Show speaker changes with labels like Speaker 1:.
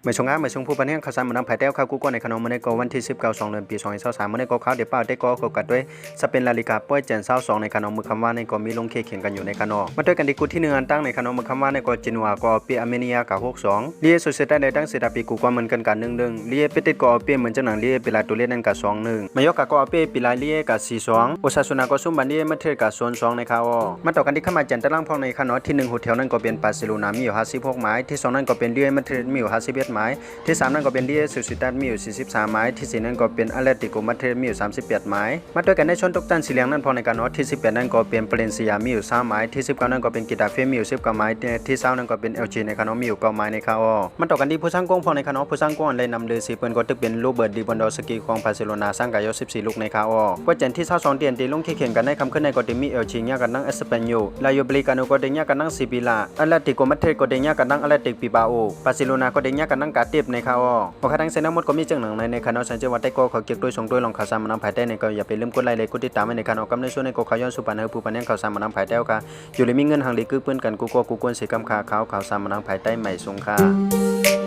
Speaker 1: เมื่อช่วงเมื่อช่วงผู้พันแห่งข่าวสารมันนำไผ่แต้วข้าวกู้ก้อนในขนมมันในกวันที่19 2 เดือนปี2023มันในกข้าวเดี๋ยวเป้าได้ก็กัดด้วยสเปนลาลิกาป้อยแจน22ในขนมมือคำว่าในกมีลงเคเขียนกันอยู่ในขนมมาด้วยกันดีกูที่1อันตั้งในขนมมือคำว่าในกจินัวก็เปียอเมเนียกับ62เลียสุดเซตได้ในตั้งเซตาปีกูก็เหมือนกันกัน1เลียเปติดก็เปียเหมือนจังหนังเลียเปลาตัวเล่นนั่นกับ21มายกกับก็เปียปีลาเลียกับ42โอซาซุนาก็ซุ่มบันเลียมาเทอกับ02ในข่าวมาต่อกันที่เข้ามาแจนตารางพองในขนมที่1โฮเทลนั่นก็เป็นบาร์เซโลนามีอยู่56หมายที่2นั่นก็เป็นเลียมาเทอมีอยู่51หมายที่3นั่นก็เป็นเลียซูซิตัสมีอยู่43หมายที่4นั่นก็เป็นอาเลติโกมาเทอมีอยู่38หมายมาด้วยกันในชนตกตันสีเหลืองนั่นพอในการนอที่18นั่นก็เป็นเปเรนเซียมีอยู่3หมายที่19นั่นก็เป็นกิตาเฟมีอยู่19หมายที่20นั่นก็เป็นเอลจีในคานอมีอยู่9หมายในคาอมาต่อกันที่ผู้สร้างกองพอในคานอผู้สร้างกองเลยนำเลย4เปิ้นก็ตึกเป็นโรเบิร์ตดิบอนดอสกีของบาร์เซโลนาสร้างกาย14ลูกในคาอว่าเจนที่22เดือนตีลงแข่งกันในคำขึ้นในก็มีเอลจีญากันนั่งเอสเปนโยลาโยบริกาโนก็เดญากันนั่งซิบิลาอาเลติโกมาเทอก็เดญากันนั่งอาเลติกปิบาโอบาร์เซโลนาก็เดญากันนั่งกาเตบในคาอพอครั้งเซนทั้งหมดก็มีจังหนังในคานอสันเจวัดได้ก็ขอเก็บด้วยส่งด้วยลองข่าวสารมานำภายใต้ในก็อย่าไปลืมกดไลค์กดติดตามในคานอกำในส่วนในก็ข่าวย้อนสุพรรณผู้ปันแห่งข่าวสารมานำภายใต้ค่ะอยู่เลยมีเงินหังลีคือเปิ้นกันกูก็กูกวนสิกำข่าวสารมานำภายใต้ใหม่สงค่า